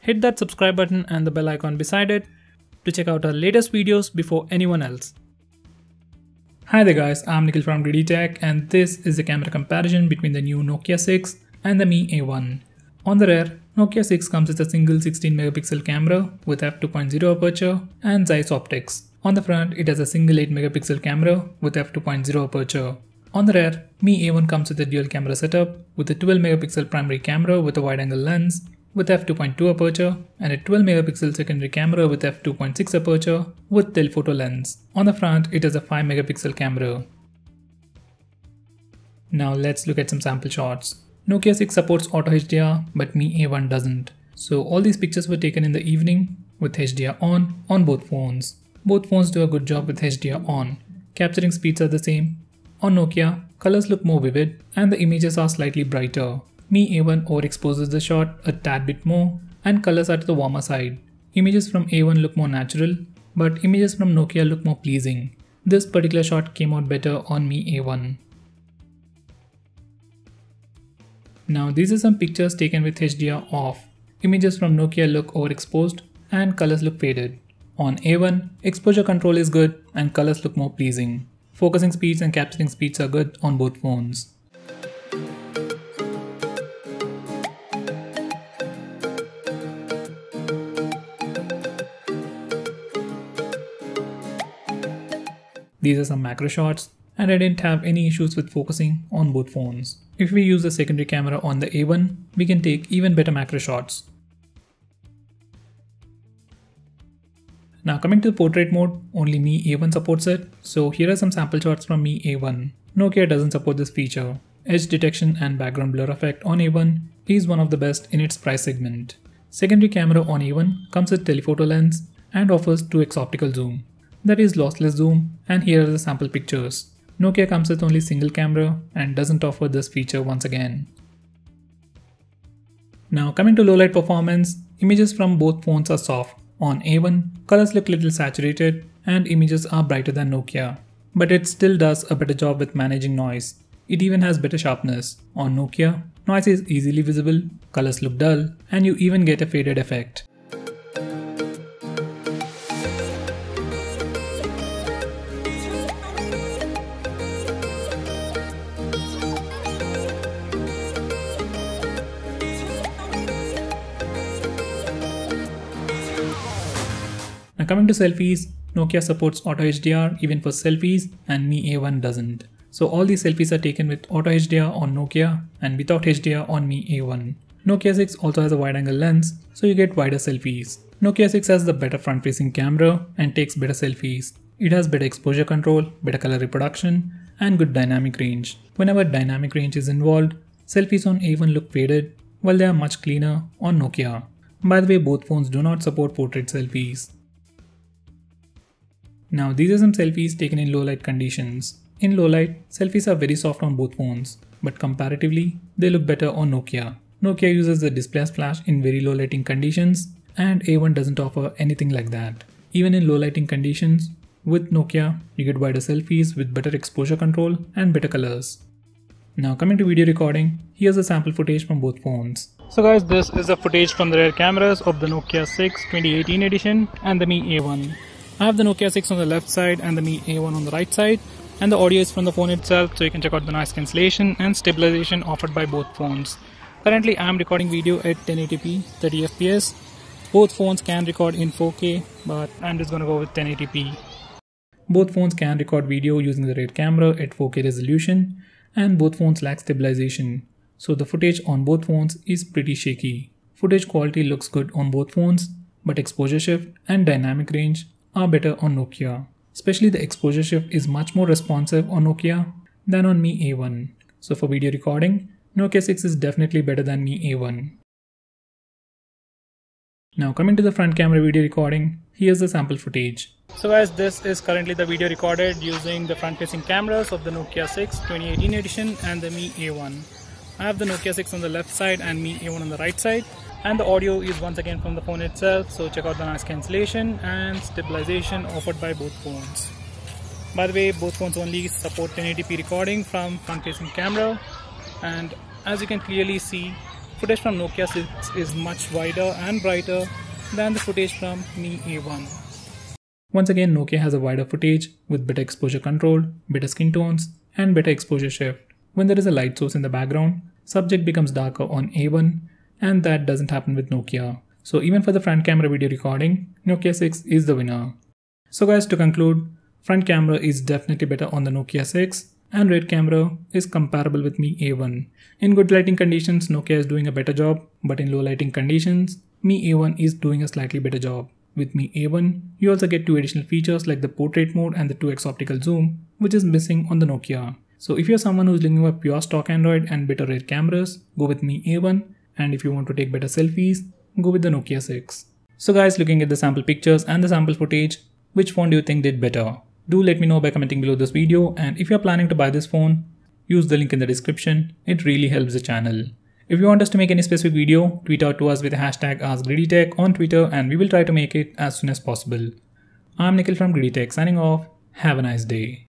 hit that subscribe button and the bell icon beside it to check out our latest videos before anyone else. Hi there guys, I'm Nikhil from GreedyTech and this is the camera comparison between the new Nokia 6 and the Mi A1. On the rear, Nokia 6 comes with a single 16 megapixel camera with f2.0 aperture and Zeiss optics. On the front, it has a single 8 megapixel camera with f2.0 aperture. On the rear, Mi A1 comes with a dual camera setup with a 12 megapixel primary camera with a wide angle lens with f2.2 aperture and a 12 megapixel secondary camera with f2.6 aperture with telephoto lens. On the front, it has a 5 megapixel camera. Now let's look at some sample shots. Nokia 6 supports auto HDR but Mi A1 doesn't. So all these pictures were taken in the evening with HDR on both phones. Both phones do a good job with HDR on. Capturing speeds are the same. On Nokia, colors look more vivid and the images are slightly brighter. Mi A1 overexposes the shot a tad bit more and colors are to the warmer side. Images from A1 look more natural, but images from Nokia look more pleasing. This particular shot came out better on Mi A1. Now these are some pictures taken with HDR off. Images from Nokia look overexposed and colors look faded. On A1, exposure control is good and colors look more pleasing. Focusing speeds and capturing speeds are good on both phones. These are some macro shots and I didn't have any issues with focusing on both phones. If we use the secondary camera on the A1, we can take even better macro shots. Now coming to the portrait mode, only Mi A1 supports it, so here are some sample shots from Mi A1. Nokia doesn't support this feature. Edge detection and background blur effect on A1 is one of the best in its price segment. Secondary camera on A1 comes with telephoto lens and offers 2x optical zoom. That is lossless zoom, and here are the sample pictures. Nokia comes with only single camera and doesn't offer this feature once again. Now coming to low light performance, images from both phones are soft. On A1, colors look little saturated and images are brighter than Nokia. But it still does a better job with managing noise. It even has better sharpness. On Nokia, noise is easily visible, colors look dull, and you even get a faded effect. Now coming to selfies, Nokia supports auto HDR even for selfies and Mi A1 doesn't. So all these selfies are taken with auto HDR on Nokia and without HDR on Mi A1. Nokia 6 also has a wide angle lens, so you get wider selfies. Nokia 6 has the better front facing camera and takes better selfies. It has better exposure control, better color reproduction and good dynamic range. Whenever dynamic range is involved, selfies on A1 look faded while they are much cleaner on Nokia. By the way, both phones do not support portrait selfies. Now these are some selfies taken in low light conditions. In low light, selfies are very soft on both phones, but comparatively, they look better on Nokia. Nokia uses the display as flash in very low lighting conditions and A1 doesn't offer anything like that. Even in low lighting conditions, with Nokia, you get wider selfies with better exposure control and better colors. Now coming to video recording, here's a sample footage from both phones. So guys, this is the footage from the rear cameras of the Nokia 6 2018 edition and the Mi A1. I have the Nokia 6 on the left side and the Mi A1 on the right side, and the audio is from the phone itself, so you can check out the noise cancellation and stabilization offered by both phones. Currently I am recording video at 1080p 30 fps. Both phones can record in 4K, but I'm just gonna go with 1080p. Both phones can record video using the rear camera at 4K resolution, and both phones lack stabilization, so the footage on both phones is pretty shaky. Footage quality looks good on both phones, but exposure shift and dynamic range are better on Nokia. Especially the exposure shift is much more responsive on Nokia than on Mi A1. So for video recording, Nokia 6 is definitely better than Mi A1. Now coming to the front camera video recording, here's the sample footage. So guys, this is currently the video recorded using the front facing cameras of the Nokia 6 2018 edition and the Mi A1. I have the Nokia 6 on the left side and Mi A1 on the right side. And the audio is once again from the phone itself, so check out the noise cancellation and stabilization offered by both phones. By the way, both phones only support 1080p recording from front facing camera, and as you can clearly see, footage from Nokia 6 is much wider and brighter than the footage from Mi A1. Once again, Nokia has a wider footage with better exposure control, better skin tones, and better exposure shift. When there is a light source in the background, subject becomes darker on A1, and that doesn't happen with Nokia. So even for the front camera video recording, Nokia 6 is the winner. So guys, to conclude, front camera is definitely better on the Nokia 6, and rear camera is comparable with Mi A1. In good lighting conditions, Nokia is doing a better job, but in low lighting conditions, Mi A1 is doing a slightly better job. With Mi A1, you also get 2 additional features like the portrait mode and the 2x optical zoom, which is missing on the Nokia. So if you're someone who's looking for pure stock Android and better rear cameras, go with Mi A1, and if you want to take better selfies, go with the Nokia 6. So guys, looking at the sample pictures and the sample footage, which phone do you think did better? Do let me know by commenting below this video, and if you're planning to buy this phone, use the link in the description. It really helps the channel. If you want us to make any specific video, tweet out to us with the hashtag AskGreedyTech on Twitter and we will try to make it as soon as possible. I'm Nikhil from GreedyTech signing off. Have a nice day.